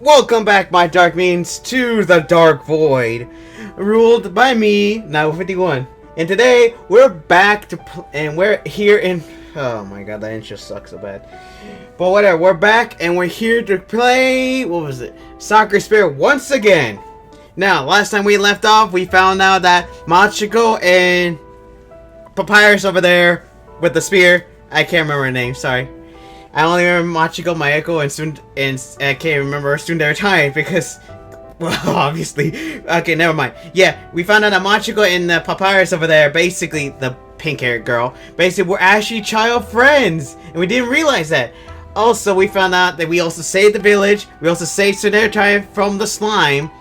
Welcome back, my dark means, to the Dark Void, ruled by me, now 51. And today we're back to and we're here in. Oh my god, that intro sucks so bad. But whatever, we're back and we're here to play. What was it? Sakura Spirit once again. Now, last time we left off, we found out that Machiko and Papyrus over there with the spear. I can't remember her name. Sorry. I only remember Machiko, Mayako, and I can't remember Tsundere Tai because, well, obviously. Okay, never mind. Yeah, we found out that Machiko and the Papyrus over there, basically the pink-haired girl, basically were actually child friends, and we didn't realize that. Also, we found out that we also saved the village. We also saved Tsundere Tai from the slime.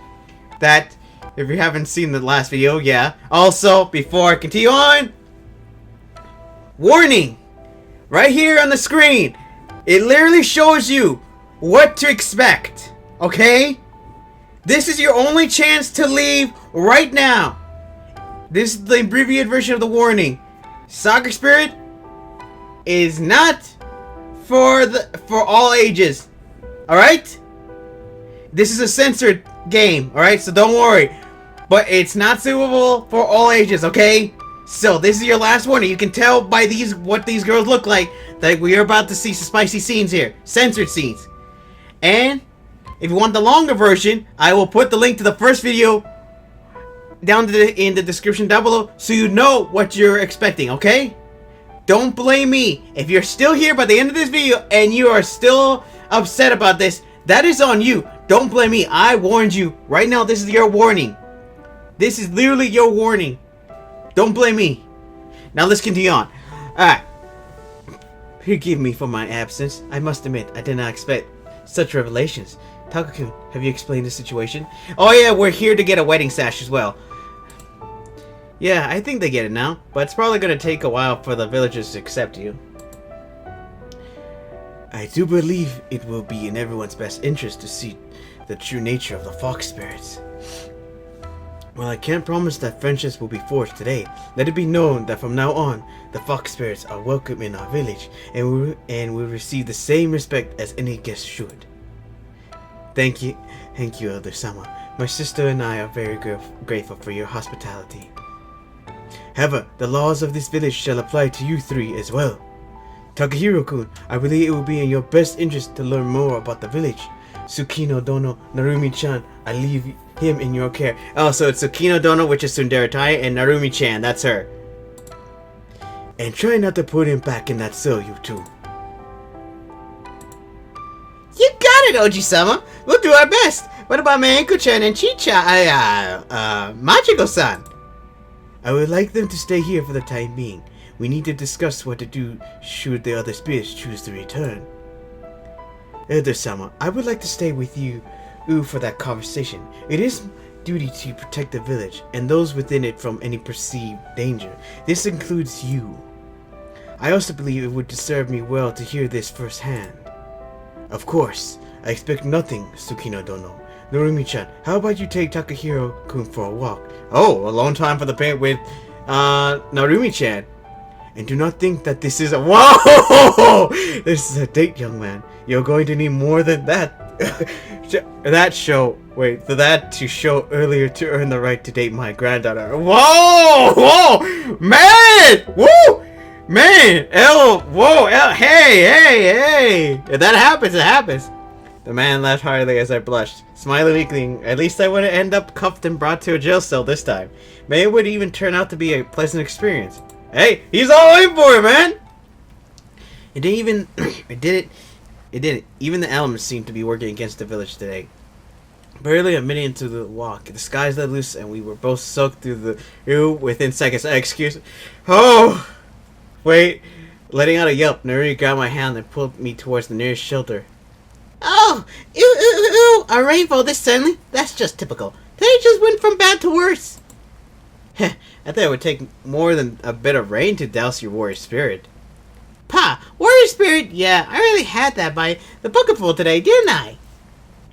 That, if you haven't seen the last video, yeah. Also, before I continue on, warning! Right here on the screen. It literally shows you what to expect, okay? This is your only chance to leave right now. This is the abbreviated version of the warning. Sakura Spirit is not for all ages, alright? This is a censored game, alright? So don't worry. But it's not suitable for all ages, okay? So this is your last warning. You can tell by what these girls look like that we are about to see some spicy scenes here, censored scenes. And if you want the longer version, I will put the link to the first video down in the description down below, so you know what you're expecting. Okay? Don't blame me if you're still here by the end of this video and you are still upset about this. That is on you. Don't blame me. I warned you. Right now, this is your warning. This is literally your warning. Don't blame me. Now let's continue on. Alright. Forgive me for my absence. I must admit, I did not expect such revelations. Takakun, have you explained the situation? Oh yeah, we're here to get a wedding sash as well. Yeah, I think they get it now. But it's probably going to take a while for the villagers to accept you. I do believe it will be in everyone's best interest to see the true nature of the fox spirits. While I can't promise that friendships will be forged today, let it be known that from now on, the fox spirits are welcome in our village and will receive the same respect as any guest should. Thank you, Elder-sama. My sister and I are very grateful for your hospitality. However, the laws of this village shall apply to you three as well. Takahiro-kun, I believe it will be in your best interest to learn more about the village. Tsukino Dono, Narumi-chan, I leave him in your care. Oh, so it's Tsukino Dono, which is Tsundere Tai, and Narumi-chan, that's her. And try not to put him back in that cell, you two. You got it, Oji-sama. We'll do our best. What about Mayako-chan and Machiko-san? I would like them to stay here for the time being. We need to discuss what to do should the other spirits choose to return. Elder-sama, I would like to stay with you for that conversation. It is duty to protect the village and those within it from any perceived danger. This includes you. I also believe it would serve me well to hear this firsthand. Of course, I expect nothing, Tsukino Dono. Narumi-chan, how about you take Takahiro-kun for a walk? Oh, a long time for the paint with Narumi-chan. And do not think that this is a— Whoa! This is a date, young man. You're going to need more than that. For that to show earlier to earn the right to date my granddaughter. Whoa! Whoa! Man! Woo! Man! Hey! If that happens, it happens. The man laughed heartily as I blushed, smiling weakly. At least I wouldn't end up cuffed and brought to a jail cell this time. Maybe it would even turn out to be a pleasant experience. Hey, he's all in for it, man! It didn't even... It didn't. Even the elements seemed to be working against the village today. Barely a minute into the walk, the skies let loose and we were both soaked through the ew within seconds. Excuse me. Oh! Wait. Letting out a yelp, Narumi grabbed my hand and pulled me towards the nearest shelter. Oh! Ew! A rainfall this suddenly? That's just typical. They just went from bad to worse. Heh, I thought it would take more than a bit of rain to douse your warrior spirit. Pa! Warrior spirit? Yeah, I really had that by the bucketful today, didn't I?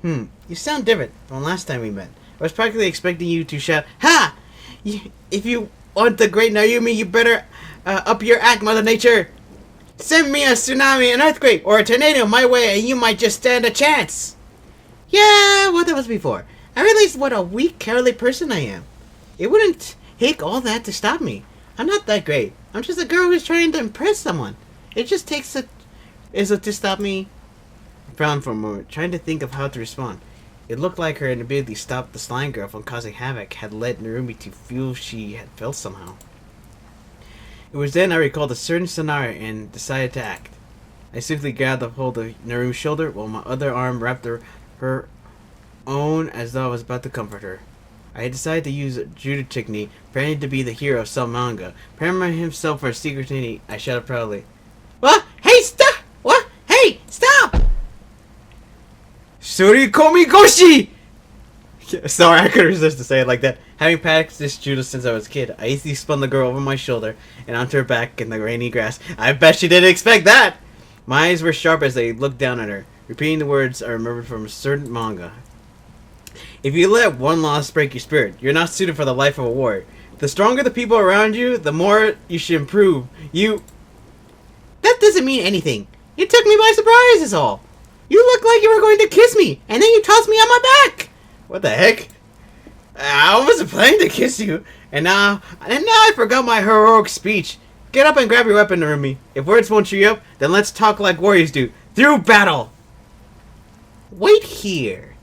You sound different from last time we met. I was practically expecting you to shout, Ha! If you want the great Narumi, you better up your act, Mother Nature. Send me a tsunami, an earthquake, or a tornado my way and you might just stand a chance. Yeah, well, that was before. I realized what a weak, cowardly person I am. It wouldn't take all that to stop me. I'm not that great. I'm just a girl who's trying to impress someone. It just takes to stop me. I frowned for a moment, trying to think of how to respond. It looked like her inability to stop the slime girl from causing havoc had led Narumi to feel she had felt somehow. It was then I recalled a certain scenario and decided to act. I simply grabbed a hold of Narumi's shoulder while my other arm wrapped her own as though I was about to comfort her. I had decided to use a judo technique, pretending to be the hero of some manga. Preparing himself for a secret technique, I shouted proudly, "What? Hey, stop! What? Hey, stop! Surikomi Goshi!" Sorry, I couldn't resist to say it like that. Having practiced judo since I was a kid, I easily spun the girl over my shoulder and onto her back in the rainy grass. I bet she didn't expect that! My eyes were sharp as I looked down at her, repeating the words I remembered from a certain manga. If you let one loss break your spirit, you're not suited for the life of a warrior. The stronger the people around you, the more you should improve. That doesn't mean anything. You took me by surprise is all. You looked like you were going to kiss me, and then you tossed me on my back. What the heck? I wasn't planning to kiss you, and now I forgot my heroic speech. Get up and grab your weapon, Narumi. If words won't cheer you up, then let's talk like warriors do. Through battle! Wait here.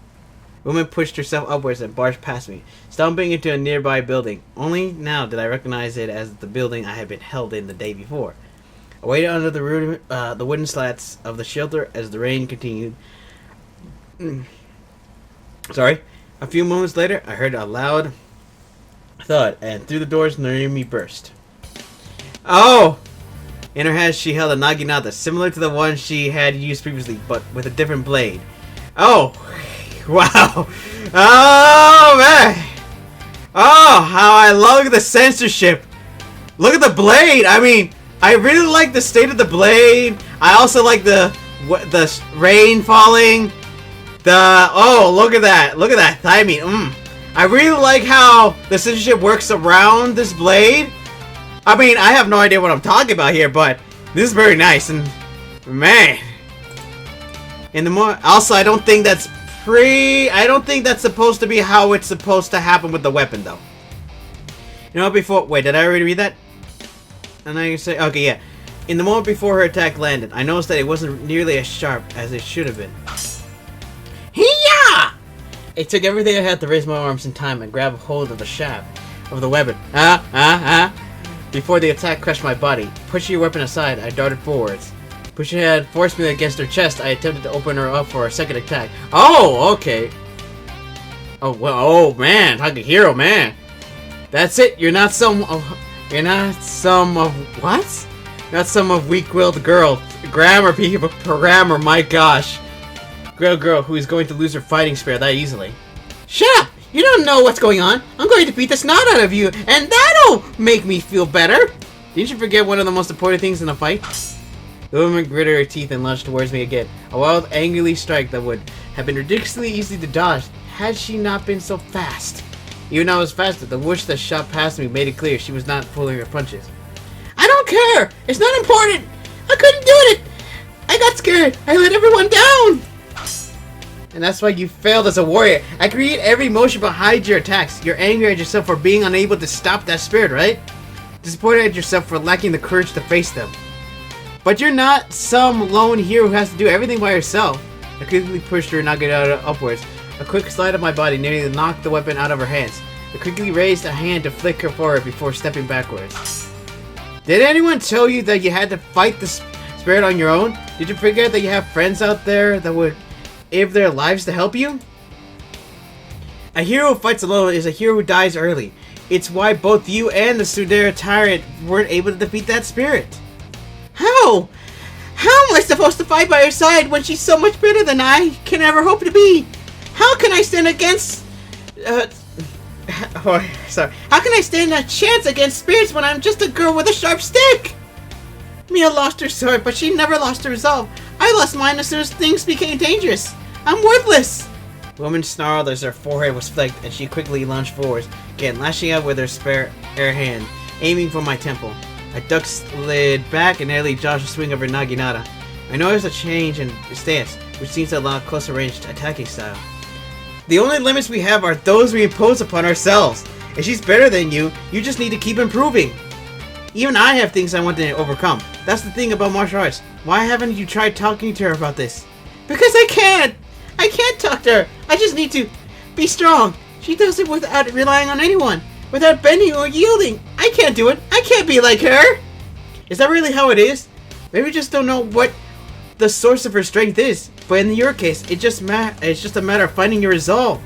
The woman pushed herself upwards and barged past me, stumbling into a nearby building. Only now did I recognize it as the building I had been held in the day before. I waited under the wooden slats of the shelter as the rain continued. Sorry. A few moments later, I heard a loud thud, and through the doors, Narumi burst. Oh! In her hand, she held a naginata, similar to the one she had used previously, but with a different blade. Oh! Wow! Oh, man! Oh, how I love the censorship! Look at the blade! I mean, I really like the state of the blade. I also like the rain falling. Oh, look at that! Look at that! I mean, I really like how the censorship works around this blade. I mean, I have no idea what I'm talking about here, but this is very nice, and man. Also, I don't think that's supposed to be how it's supposed to happen with the weapon, though. You know, wait, did I already read that? And I can say, okay, yeah. In the moment before her attack landed, I noticed that it wasn't nearly as sharp as it should have been. Hiya! It took everything I had to raise my arms in time and grab hold of the shaft of the weapon. Before the attack crushed my body. Pushing your weapon aside, I darted forwards. Pushing had forced me against her chest, I attempted to open her up for a second attack. Oh, okay. Oh, well, oh, man. Takahiro, man. That's it. You're not some of what? Not some of weak-willed girl. Grammar, my gosh. Girl who is going to lose her fighting spirit that easily. Shut up! You don't know what's going on. I'm going to beat the snot out of you, and that'll make me feel better. Didn't you forget one of the most important things in a fight? The woman gritted her teeth and lunged towards me again. A wild, angrily strike that would have been ridiculously easy to dodge had she not been so fast. Even though I was faster, the whoosh that shot past me made it clear she was not pulling her punches. I don't care! It's not important! I couldn't do it! I got scared! I let everyone down! And that's why you failed as a warrior. I can read every motion behind your attacks. You're angry at yourself for being unable to stop that spirit, right? Disappointed at yourself for lacking the courage to face them. But you're not some lone hero who has to do everything by herself. I quickly pushed her naginata upwards. A quick slide of my body nearly knocked the weapon out of her hands. I quickly raised a hand to flick her forward before stepping backwards. Did anyone tell you that you had to fight the spirit on your own? Did you forget that you have friends out there that would give their lives to help you? A hero who fights alone is a hero who dies early. It's why both you and the Sudera tyrant weren't able to defeat that spirit. How? How am I supposed to fight by her side when she's so much better than I can ever hope to be? How can I stand against... How can I stand a chance against spirits when I'm just a girl with a sharp stick? Mia lost her sword, but she never lost her resolve. I lost mine as soon as things became dangerous. I'm worthless! The woman snarled as her forehead was flecked, and she quickly lunged forwards, again lashing out with her spare hand, aiming for my temple. I ducked, slid back, and nearly dodged the swing of her naginata. I noticed a change in stance, which seems to allow closer range attacking style. The only limits we have are those we impose upon ourselves. If she's better than you, you just need to keep improving. Even I have things I want to overcome. That's the thing about martial arts. Why haven't you tried talking to her about this? Because I can't! I can't talk to her! I just need to be strong. She does it without relying on anyone. Without bending or yielding. I can't do it. I can't be like her! Is that really how it is? Maybe we just don't know what the source of her strength is. But in your case, it's just a matter of finding your resolve.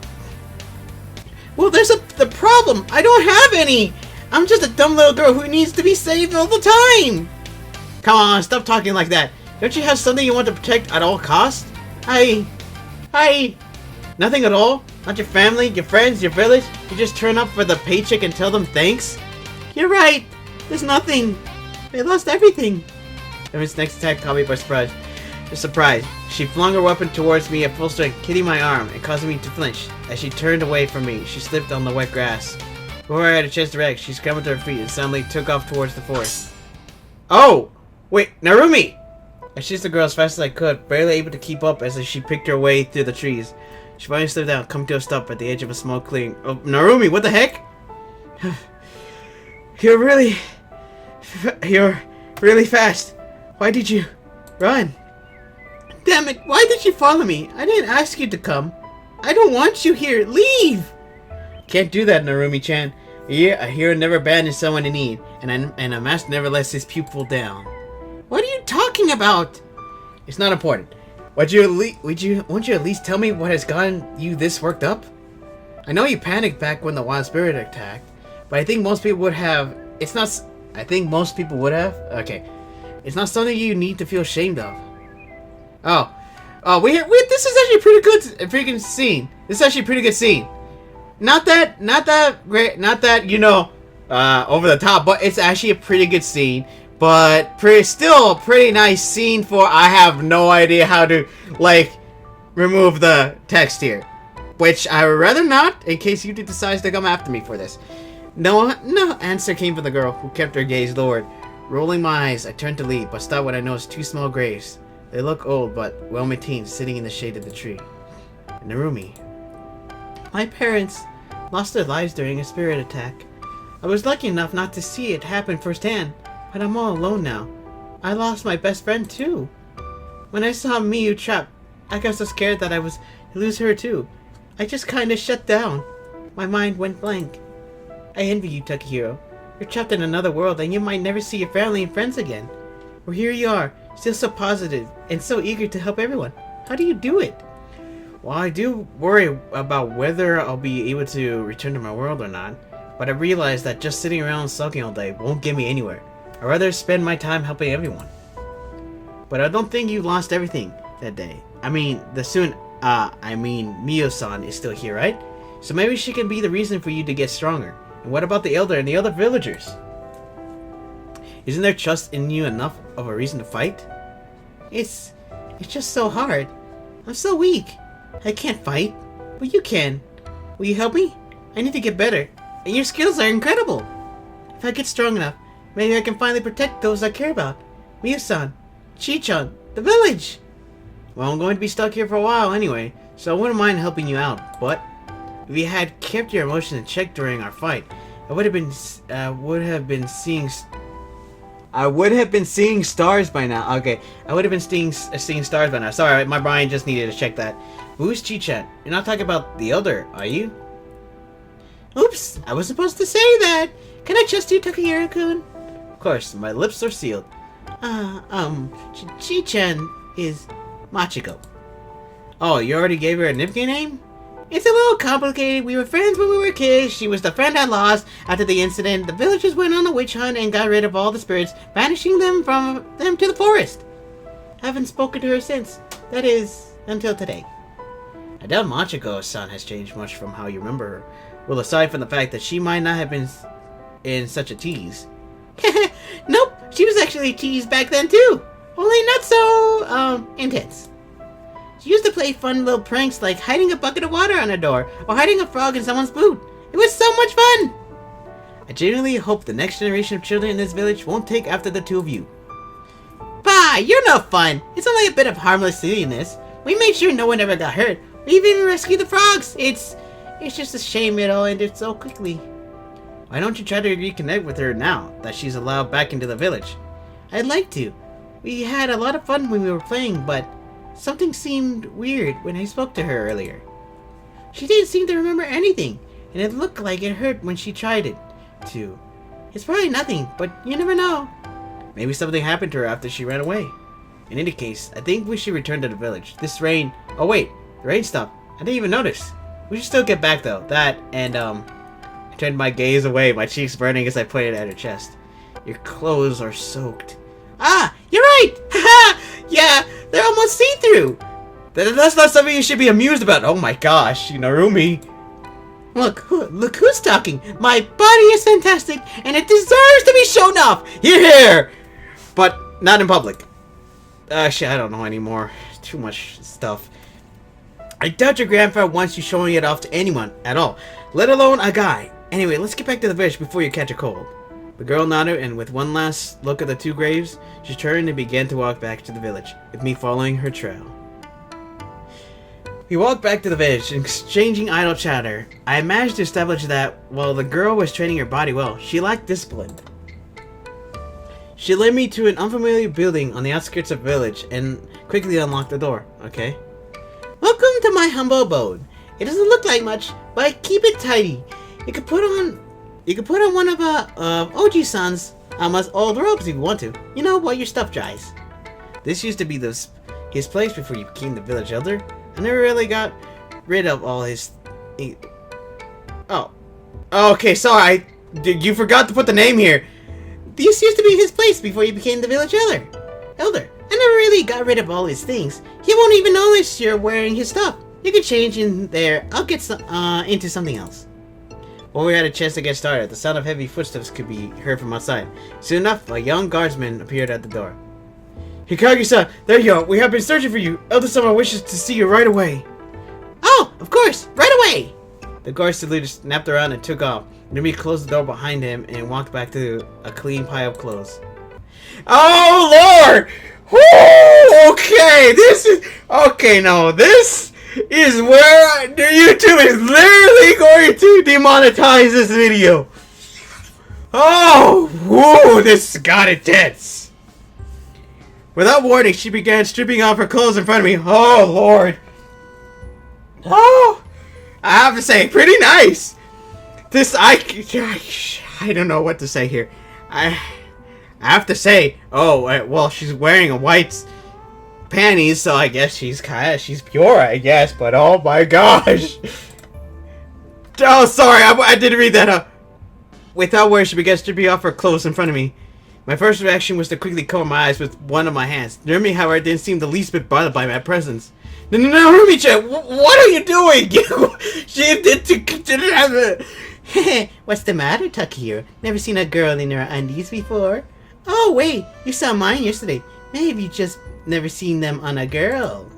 Well, there's the problem. I don't have any. I'm just a dumb little girl who needs to be saved all the time. Come on, stop talking like that. Don't you have something you want to protect at all costs? Nothing at all? Not your family, your friends, your village? You just turn up for the paycheck and tell them thanks? You're right. There's nothing. They lost everything. Evan's next attack caught me by surprise. She flung her weapon towards me at full strength, hitting my arm and causing me to flinch. As she turned away from me, she slipped on the wet grass. Before I had a chance to react, she scrambled to her feet and suddenly took off towards the forest. Oh! Wait, Narumi! I chased the girl as fast as I could, barely able to keep up as she picked her way through the trees. She finally slowed down, coming to a stop at the edge of a small clearing. Oh, Narumi, what the heck? You're really fast. Why did you run? Damn it, why did you follow me? I didn't ask you to come. I don't want you here. Leave! Can't do that, Narumi-chan. A hero never abandons someone in need, and a master never lets his pupil down. What are you talking about? It's not important. Won't you at least tell me what has gotten you this worked up? I know you panicked back when the Wild Spirit attacked, but I think most people would have. Okay. It's not something you need to feel ashamed of. Oh, this is actually a pretty good scene. This is actually a pretty good scene. Not that great, not that, over the top, but it's actually a pretty good scene. But still a pretty nice scene for I have no idea how to, remove the text here. Which I would rather not, in case you decide to come after me for this. No answer came from the girl, who kept her gaze lowered. Rolling my eyes, I turned to leave, but stopped when I noticed two small graves. They look old, but well-maintained, sitting in the shade of the tree. Narumi. My parents lost their lives during a spirit attack. I was lucky enough not to see it happen firsthand, but I'm all alone now. I lost my best friend too. When I saw Miyu trapped, I got so scared that I was to lose her too. I just kinda shut down. My mind went blank. I envy you, Takahiro. You're trapped in another world and you might never see your family and friends again. Well, here you are, still so positive and so eager to help everyone. How do you do it? Well, I do worry about whether I'll be able to return to my world or not, but I realize that just sitting around sulking all day won't get me anywhere. I'd rather spend my time helping everyone. But I don't think you lost everything that day. I mean, Miyo-san is still here, right? So maybe she can be the reason for you to get stronger. And what about the elder and the other villagers? Isn't there trust in you enough of a reason to fight? It's just so hard. I'm so weak. I can't fight. But you can. Will you help me? I need to get better. And your skills are incredible. If I get strong enough, maybe I can finally protect those I care about. Miyo-san, Chi-chan, the village. Well, I'm going to be stuck here for a while anyway, so I wouldn't mind helping you out, but if you had kept your emotions in check during our fight, I would have been seeing stars by now. Okay, I would have been seeing stars by now. Sorry, my brain just needed to check that. Who's Chi-chan? You're not talking about the elder, are you? Oops, I was supposed to say that. Can I trust you, Takahiro-kun? Of course, my lips are sealed. Chi-chan is Machiko. Oh, you already gave her a nickname? It's a little complicated. We were friends when we were kids. She was the friend I lost. After the incident, the villagers went on a witch hunt and got rid of all the spirits, banishing them from them to the forest. I haven't spoken to her since. That is, until today. I doubt Machiko-san has changed much from how you remember her. Well, aside from the fact that she might not have been in such a tease. Nope, she was actually a tease back then too. Only not so, intense. She used to play fun little pranks like hiding a bucket of water on her door or hiding a frog in someone's boot. It was so much fun! I genuinely hope the next generation of children in this village won't take after the two of you. Bah, you're no fun! It's only a bit of harmless silliness. We made sure no one ever got hurt. We even rescued the frogs. It's just a shame it all ended so quickly. Why don't you try to reconnect with her now that she's allowed back into the village? I'd like to. We had a lot of fun when we were playing, but something seemed weird when I spoke to her earlier. She didn't seem to remember anything, and it looked like it hurt when she tried it to. It's probably nothing, but you never know. Maybe something happened to her after she ran away. In any case, I think we should return to the village. This rain... Oh wait, the rain stopped. I didn't even notice. We should still get back though. That and I turned my gaze away, my cheeks burning as I pointed at her chest. Your clothes are soaked. Ah, you're right! Haha! Yeah, they're almost see-through! That's not something you should be amused about. Oh my gosh, Narumi. Look who's talking. My body is fantastic, and it deserves to be shown off. Here! But not in public. Shit, I don't know anymore. Too much stuff. I doubt your grandfather wants you showing it off to anyone at all, let alone a guy. Anyway, let's get back to the village before you catch a cold. The girl nodded, and with one last look at the two graves, she turned and began to walk back to the village, with me following her trail. We walked back to the village, exchanging idle chatter. I managed to establish that, while the girl was training her body well, she lacked discipline. She led me to an unfamiliar building on the outskirts of the village, and quickly unlocked the door. Okay. Welcome to my humble abode. It doesn't look like much, but I keep it tidy. You could put on one of Oji-san's old robes if you want to. You know, while your stuff dries. This used to be his place before you became the village elder. I never really got rid of all his... Oh. Okay, sorry. You forgot to put the name here. This used to be his place before you became the village elder. I never really got rid of all his things. He won't even notice you're wearing his stuff. You can change in there. I'll get into something else. Before we had a chance to get started, the sound of heavy footsteps could be heard from outside. Soon enough, a young guardsman appeared at the door. Hikagi-san, there you are. We have been searching for you. Elder-sama wishes to see you right away. Oh, of course, right away. The guard leader snapped around and took off. Numi closed the door behind him and walked back to a clean pile of clothes. Oh, Lord! Woo! Okay, this is where the YouTube is literally going to demonetize this video. Oh, whoa, this got intense. Without warning, she began stripping off her clothes in front of me. Oh, Lord. Oh, I have to say, pretty nice. I don't know what to say here. I have to say, oh, well, she's wearing a white panties, so I guess she's pure, I guess, but oh my gosh. Oh, sorry, I didn't read that up. Without words, she began stripping off her clothes in front of me. My first reaction was to quickly cover my eyes with one of my hands. Nurmi, however, didn't seem the least bit bothered by my presence. No, Nurmi-chan, what are you doing? She didn't have a... What's the matter, Takahiro? Never seen a girl in her undies before? Oh, wait, you saw mine yesterday. Maybe you just never seen them on a girl.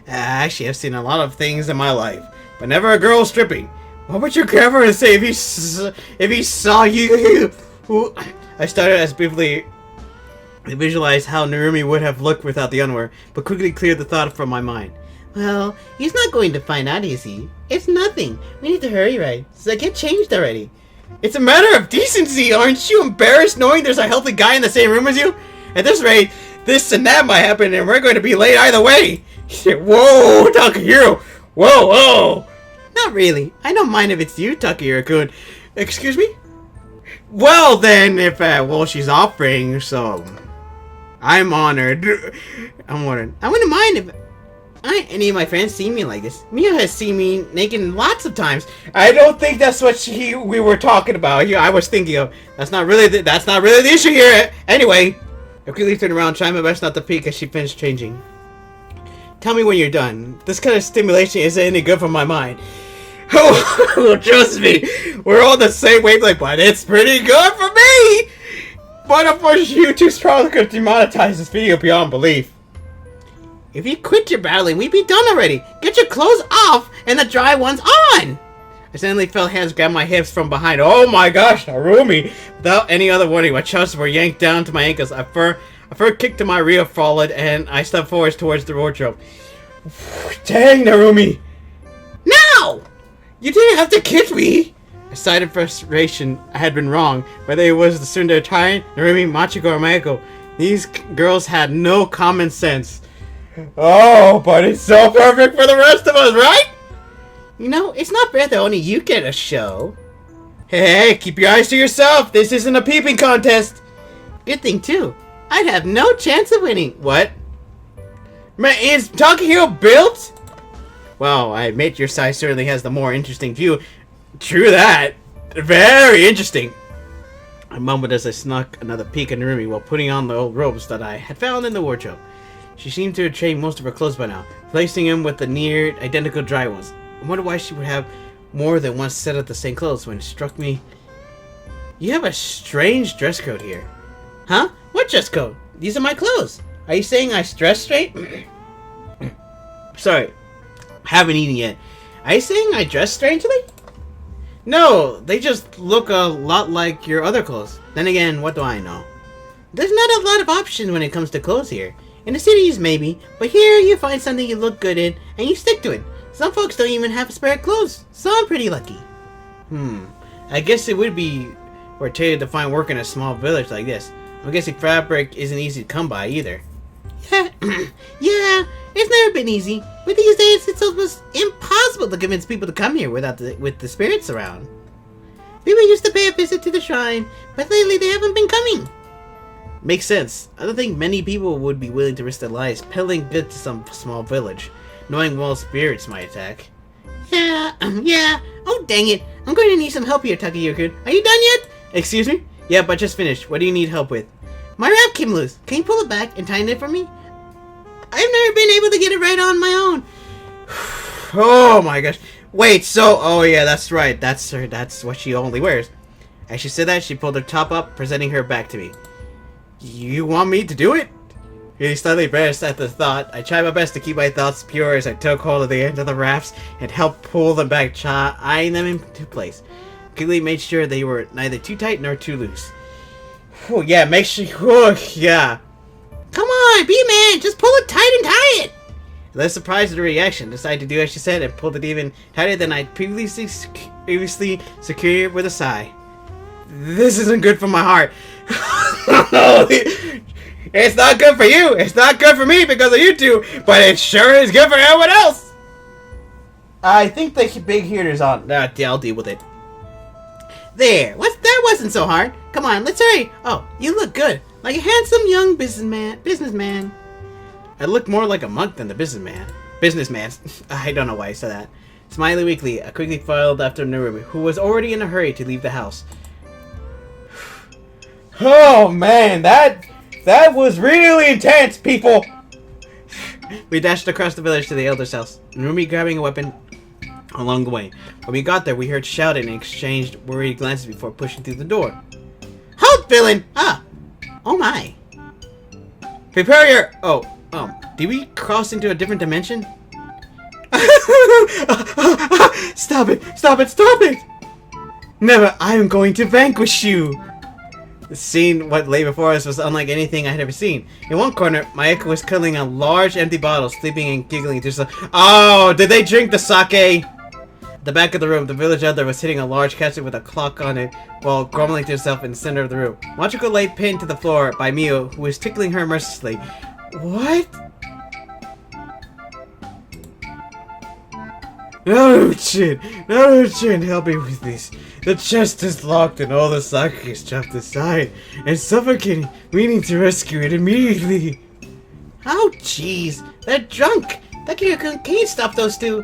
Actually, I've seen a lot of things in my life, but never a girl stripping. What would your grandfather say if he saw you? I started as briefly to visualize how Narumi would have looked without the underwear, but quickly cleared the thought from my mind. Well, he's not going to find out, is he? It's nothing. We need to hurry, right? So get changed already. It's a matter of decency. Aren't you embarrassed knowing there's a healthy guy in the same room as you? At this rate, this and that might happen, and we're going to be late either way. Whoa, Takahiro. Whoa. Not really. I don't mind if it's you, Takahiro-kun. Excuse me? Well, then, if, she's offering, so... I'm honored. I wouldn't mind if any of my friends see me like this. Mia has seen me naked lots of times. I don't think that's what we were talking about. I was thinking of. That's not really the issue here. Anyway, I quickly turned around, trying my best not to peek as she finished changing. Tell me when you're done. This kind of stimulation isn't any good for my mind. Oh, trust me, we're all the same wavelength, but it's pretty good for me. But unfortunately, YouTube's probably going to demonetize this video beyond belief. If you quit your battling, we'd be done already. Get your clothes off and the dry ones on. I suddenly felt hands grab my hips from behind. Oh my gosh, Narumi! Without any other warning, my chests were yanked down to my ankles. A fur kick to my rear followed, and I stepped forward towards the wardrobe. Dang, Narumi! You didn't have to kiss me! I sighed in frustration. I had been wrong. Whether it was the Tsundere Tyrant, Narumi, Machiko, or Mayako, these girls had no common sense. Oh, but it's so perfect for the rest of us, right? You know, it's not fair that only you get a show. Hey, keep your eyes to yourself. This isn't a peeping contest. Good thing, too. I'd have no chance of winning. What? Man, is Takahiro built? Well, I admit your side certainly has the more interesting view. True that. Very interesting. I mumbled as I snuck another peek at Narumi while putting on the old robes that I had found in the wardrobe. She seemed to have changed most of her clothes by now, placing them with the near identical dry ones. I wonder why she would have more than one set of the same clothes when it struck me. You have a strange dress code here. Huh? What dress code? These are my clothes. Are you saying I dress straight? Sorry, I haven't eaten yet. Are you saying I dress strangely? No, they just look a lot like your other clothes. Then again, what do I know? There's not a lot of options when it comes to clothes here. In the cities, maybe, but here you find something you look good in, and you stick to it. Some folks don't even have spare clothes, so I'm pretty lucky. I guess it would be rotated to find work in a small village like this. I'm guessing fabric isn't easy to come by either. Yeah, yeah, it's never been easy, but these days it's almost impossible to convince people to come here with the spirits around. People used to pay a visit to the shrine, but lately they haven't been coming. Makes sense. I don't think many people would be willing to risk their lives peddling goods to some small village, knowing well spirits might attack. Yeah. Oh, dang it. I'm going to need some help here, Takahiro-kun. Are you done yet? Excuse me? Yeah, but just finished. What do you need help with? My wrap came loose. Can you pull it back and tighten it for me? I've never been able to get it right on my own. Oh my gosh. Wait, so... Oh yeah, that's right. That's her. That's what she only wears. As she said that, she pulled her top up, presenting her back to me. You want me to do it? Really slightly embarrassed at the thought, I tried my best to keep my thoughts pure as I took hold of the end of the wraps and helped pull them back, eyeing them into place. Quickly made sure they were neither too tight nor too loose. Oh yeah, make sure. Oh yeah. Come on, be a man. Just pull it tight and tie it. Less surprised at her reaction, decided to do as she said and pulled it even tighter than I'd previously secured with a sigh. This isn't good for my heart. It's not good for you. It's not good for me because of you two, but it sure is good for everyone else. I think the big heater's on. I'll deal with it. There. That wasn't so hard. Come on, let's hurry. Oh, you look good, like a handsome young businessman. I look more like a monk than the businessman. I don't know why I said that. Smiling weakly, I quickly filed after Narumi, who was already in a hurry to leave the house. Oh man, that was really intense, people! We dashed across the village to the elder's house, Narumi grabbing a weapon along the way. When we got there, we heard shouting and exchanged worried glances before pushing through the door. Halt, villain! Oh my. Prepare your... did we cross into a different dimension? Stop it! Never, I am going to vanquish you! The scene, what lay before us, was unlike anything I had ever seen. In one corner, Mayako was cuddling a large empty bottle, sleeping and giggling to herself. Oh, did they drink the sake? At the back of the room, the village elder was hitting a large cabinet with a clock on it, while grumbling to herself in the center of the room. Machiko lay pinned to the floor by Mio, who was tickling her mercilessly. What? Naruto-chan, help me with this. The chest is locked and all the sake is trapped aside and suffocating. We need to rescue it immediately. Oh, jeez. They're drunk. Takahiro-kun, can you stop those two?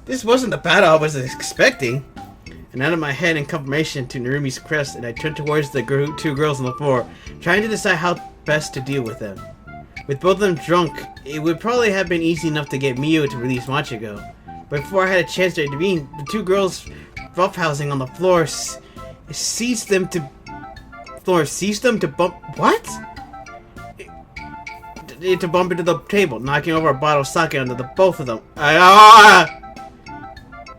This wasn't the battle I was expecting. And out of my head in confirmation to Narumi's crest, and I turned towards the two girls on the floor, trying to decide how best to deal with them. With both of them drunk, it would probably have been easy enough to get Mio to release Machiko. But before I had a chance to intervene, the two girls roughhousing on the floor seized them to bump... What? To bump into the table, knocking over a bottle of sake onto the both of them.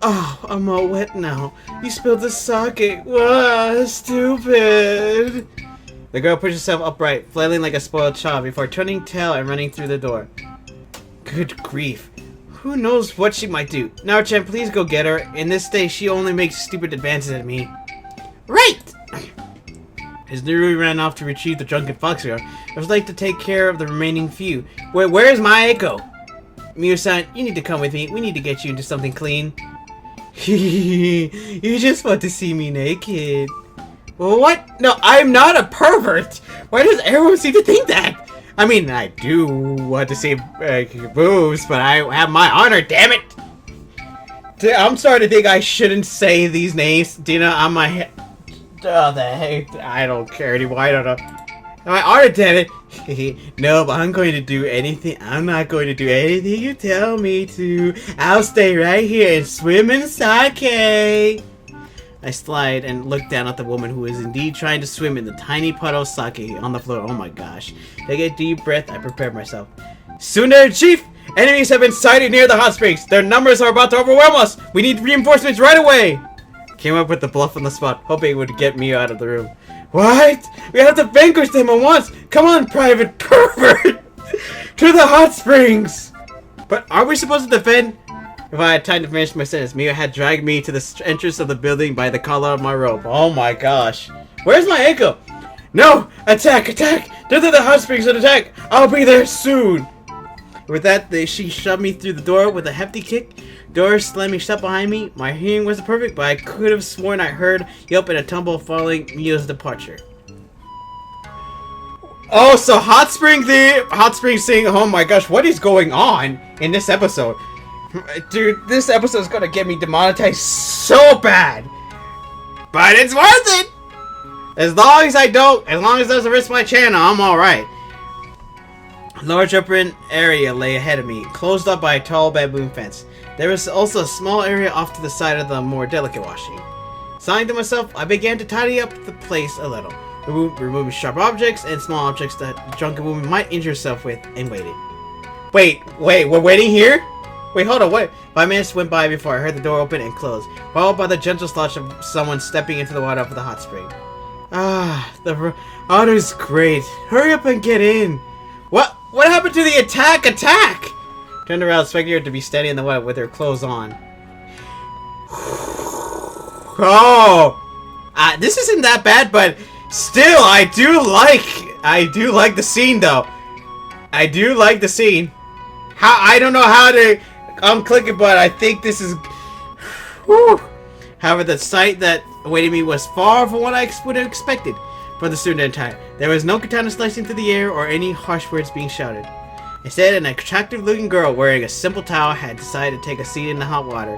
Oh, I'm all wet now. You spilled the sake. Wow, stupid. The girl pushed herself upright, flailing like a spoiled child before turning tail and running through the door. Good grief. Who knows what she might do? Naruto-chan, please go get her. In this day, she only makes stupid advances at me. Right! As Narui ran off to retrieve the drunken fox girl, I would like to take care of the remaining few. Where's Mayako? Miyu-san, you need to come with me. We need to get you into something clean. You just want to see me naked. Well, what? No, I'm not a pervert. Why does everyone seem to think that? I mean, I do want to see your boobs, but I have my honor, damn it! I'm starting to think I shouldn't say these names. Dina, on my head. Oh, the heck? I don't care anymore. I don't know. My honor, damn it! No, but I'm going to do anything. I'm not going to do anything you tell me to. I'll stay right here and swim in sake. I slide and look down at the woman who is indeed trying to swim in the tiny puddle of sake on the floor. Oh my gosh. Take a deep breath. I prepare myself. Tsundere Chief! Enemies have been sighted near the hot springs. Their numbers are about to overwhelm us. We need reinforcements right away. Came up with the bluff on the spot, hoping it would get me out of the room. What? We have to vanquish them at once. Come on, private pervert. To the hot springs. But are we supposed to defend? If I had time to finish my sentence, Miyu had dragged me to the entrance of the building by the collar of my robe. Oh my gosh. Where's my ankle? No! Attack! Attack! To the hot springs and attack! I'll be there soon! With that, she shoved me through the door with a hefty kick. Door slamming shut behind me. My hearing wasn't perfect, but I could have sworn I heard yelp and a tumble following Miyu's departure. Oh, so hot spring thing. Oh my gosh, what is going on in this episode? Dude, this episode is gonna get me demonetized so bad. But it's worth it! As long as it doesn't risk my channel, I'm alright. A large open area lay ahead of me, closed up by a tall bamboo fence. There was also a small area off to the side of the more delicate washing. Sighing to myself, I began to tidy up the place a little, removing sharp objects and small objects that the drunken woman might injure herself with, and waited. Wait, we're waiting here? Wait, hold on, wait. 5 minutes went by before I heard the door open and close, followed by the gentle slosh of someone stepping into the water of the hot spring. Ah, the water's great. Hurry up and get in. What happened to the attack? Turned around, expecting her to be standing in the water with her clothes on. Oh, this isn't that bad, but still, I do like the scene though. I do like the scene. I don't know how to unclick it, but I think this is. Whew. However, the sight that awaited me was far from what I would have expected for the student attire. There was no katana slicing through the air or any harsh words being shouted. Instead, an attractive-looking girl wearing a simple towel had decided to take a seat in the hot water.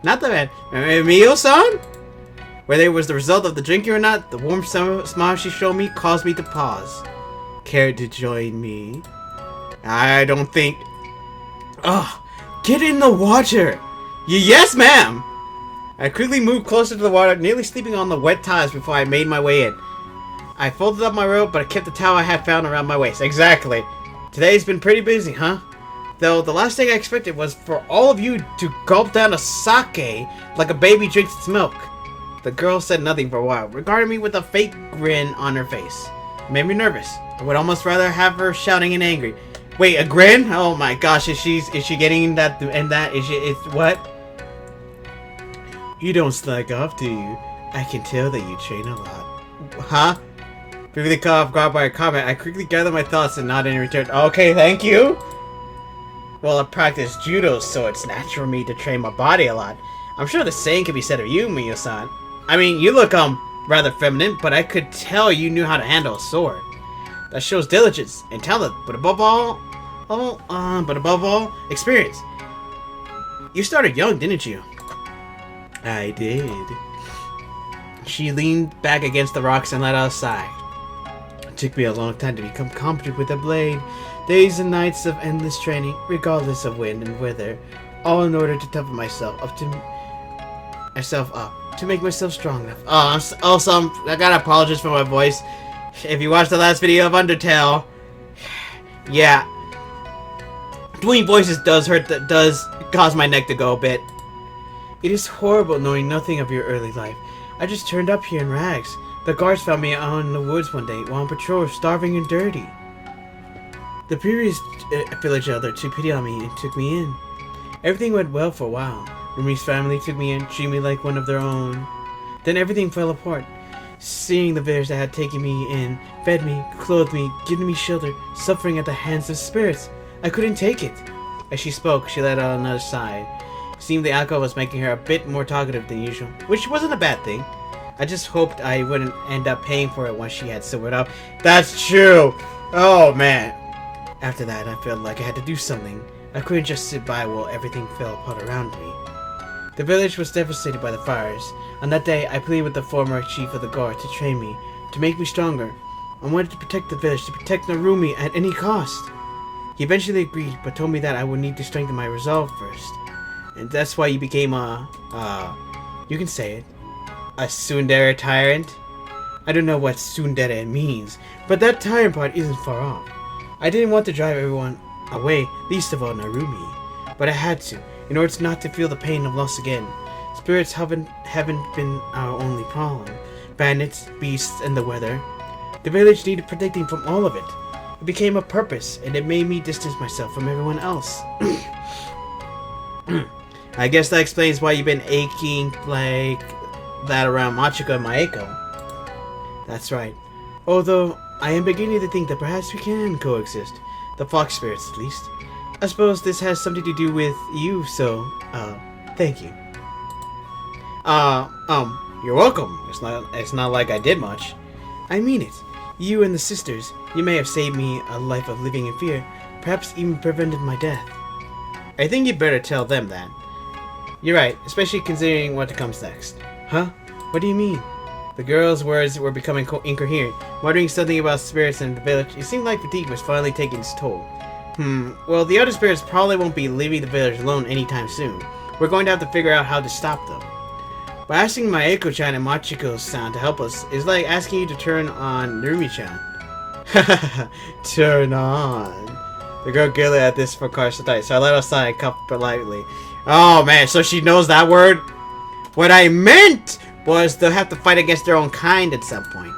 Not the bad. Miyu-san? Whether it was the result of the drinking or not, the warm smile she showed me caused me to pause. Care to join me? I don't think... Oh, get in the water! Yes, ma'am! I quickly moved closer to the water, nearly sleeping on the wet tiles before I made my way in. I folded up my robe, but I kept the towel I had found around my waist. Exactly. Today's been pretty busy, huh? Though the last thing I expected was for all of you to gulp down a sake like a baby drinks its milk. The girl said nothing for a while, regarding me with a fake grin on her face. It made me nervous. I would almost rather have her shouting and angry. Wait, a grin? Oh my gosh, is she getting that and that? It's what? You don't slack off, do you? I can tell that you train a lot. Huh? Briefly caught off guard by a comment, I quickly gathered my thoughts and nodded in return. Okay, thank you. Well, I practice judo, so it's natural for me to train my body a lot. I'm sure the same can be said of you, Miyu-san. I mean, you look rather feminine, but I could tell you knew how to handle a sword. That shows diligence and talent, but above all, experience. You started young, didn't you? I did. She leaned back against the rocks and let out a sigh. It took me a long time to become competent with a blade. Days and nights of endless training, regardless of wind and weather, all in order to toughen myself up to make myself strong enough. I gotta apologize for my voice. If you watched the last video of Undertale, yeah, doing voices does cause my neck to go a bit. It is horrible knowing nothing of your early life. I just turned up here in rags. The guards found me out in the woods one day while on patrol, starving and dirty. The previous village elder took pity on me and took me in. Everything went well for a while. Rumi's family took me in, treated me like one of their own. Then everything fell apart. Seeing the village that had taken me in, fed me, clothed me, given me shelter, suffering at the hands of spirits. I couldn't take it. As she spoke, she let out another sigh. It seemed the alcohol was making her a bit more talkative than usual, which wasn't a bad thing. I just hoped I wouldn't end up paying for it once she had sobered up. That's true! Oh, man. After that, I felt like I had to do something. I couldn't just sit by while everything fell apart around me. The village was devastated by the fires. On that day, I pleaded with the former chief of the guard to train me, to make me stronger. I wanted to protect the village, to protect Narumi at any cost. He eventually agreed, but told me that I would need to strengthen my resolve first. And that's why you became you can say it, a tsundere tyrant? I don't know what tsundere means, but that tyrant part isn't far off. I didn't want to drive everyone away, least of all Narumi, but I had to, in order not to feel the pain of loss again. Spirits haven't been our only problem. Bandits, beasts, and the weather. The village needed protecting from all of it. It became a purpose, and it made me distance myself from everyone else. I guess that explains why you've been aching like that around Machiko and Maeko. That's right. Although, I am beginning to think that perhaps we can coexist. The fox spirits, at least. I suppose this has something to do with you, so, thank you. You're welcome. It's not like I did much. I mean it. You and the sisters, you may have saved me a life of living in fear, perhaps even prevented my death. I think you better tell them that. You're right, especially considering what comes next. Huh? What do you mean? The girl's words were becoming incoherent, muttering something about spirits in the village. It seemed like fatigue was finally taking its toll. Well, the other spirits probably won't be leaving the village alone anytime soon. We're going to have to figure out how to stop them. But asking Maeko-chan and Machiko-san to help us is like asking you to turn on Narumi-chan. Turn on. The girl giggled at this for Karsatai, so I let her sigh and cuff politely. Oh man, so she knows that word? What I meant was they'll have to fight against their own kind at some point.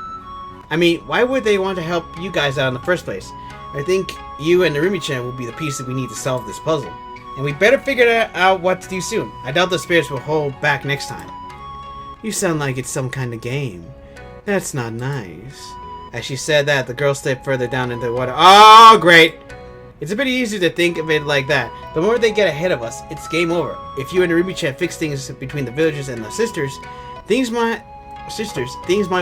I mean, why would they want to help you guys out in the first place? I think you and Narumi-chan will be the piece that we need to solve this puzzle. And we better figure out what to do soon. I doubt the spirits will hold back next time. You sound like it's some kind of game. That's not nice. As she said that, the girl slipped further down into the water. Oh, great! It's a bit easier to think of it like that. The more they get ahead of us, it's game over. If you and Narumi-chan fix things between the villagers and the sisters, things might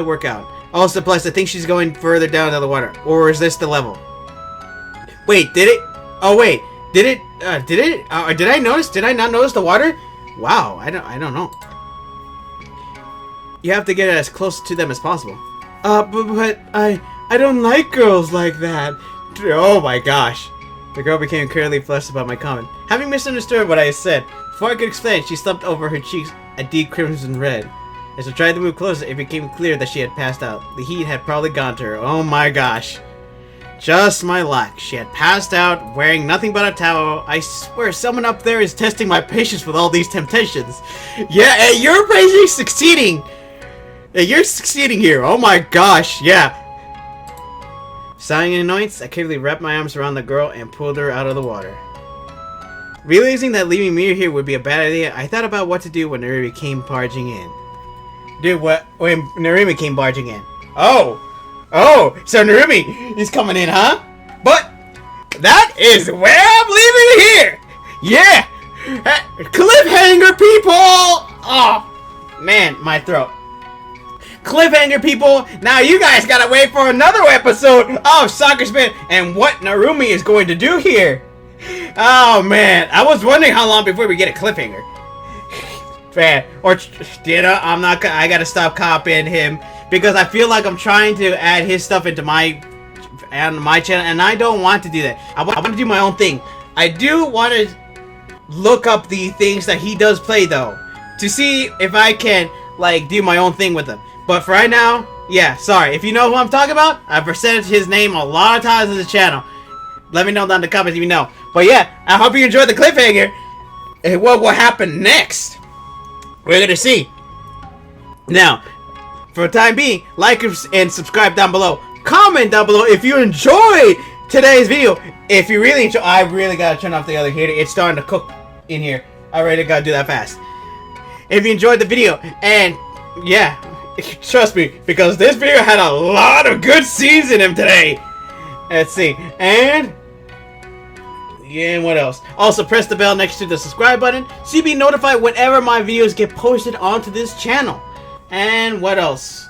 work out. Also, plus, I think she's going further down into the water. Or is this the level? Wait, did it? Oh, wait. Did it? Did I notice? Did I not notice the water? Wow, I don't know. You have to get as close to them as possible. But I don't like girls like that. Oh my gosh. The girl became clearly flushed about my comment. Having misunderstood what I said, before I could explain, she slumped over her cheeks a deep crimson red. As I tried to move closer, it became clear that she had passed out. The heat had probably gone to her. Oh my gosh. Just my luck. She had passed out, wearing nothing but a towel. I swear someone up there is testing my patience with all these temptations. Yeah, hey, you're basically succeeding. Yeah, you're succeeding here. Oh my gosh, yeah. Sighing in annoyance, I carefully wrapped my arms around the girl and pulled her out of the water. Realizing that leaving Mir here would be a bad idea, I thought about what to do when Narumi came barging in. Dude, when Narumi came barging in? Oh, so Narumi is coming in, huh? But that is where I'm leaving here. Yeah, cliffhanger, people. Oh man, my throat. Cliffhanger, people. Now you guys gotta wait for another episode of Sakura Spirit and what Narumi is going to do here. Oh man, I was wondering how long before we get a cliffhanger. Man, or I gotta stop copying him because I feel like I'm trying to add his stuff into my channel, and I don't want to do that. I want to do my own thing. I do want to look up the things that he does play though, to see if I can like do my own thing with them. But for right now, yeah, sorry. If you know who I'm talking about, I've presented his name a lot of times in the channel. Let me know down in the comments if you know. But yeah, I hope you enjoyed the cliffhanger. And what will happen next? We're gonna see. Now, for the time being, like and subscribe down below. Comment down below if you enjoyed today's video. If you really enjoy, I really gotta turn off the other heater. It's starting to cook in here. I really gotta do that fast. If you enjoyed the video, and yeah, trust me, because this video had a lot of good scenes in him today. Let's see, and what else? Also, press the bell next to the subscribe button so you'll be notified whenever my videos get posted onto this channel. And what else?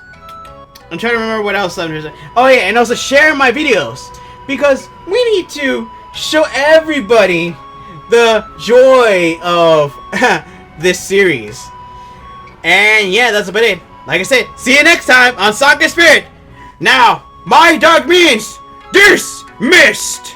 I'm trying to remember what else I'm doing. Oh yeah, and also share my videos, because we need to show everybody the joy of this series. And yeah, that's about it. Like I said, see you next time on Sakura Spirit. Now, my dog means dismissed.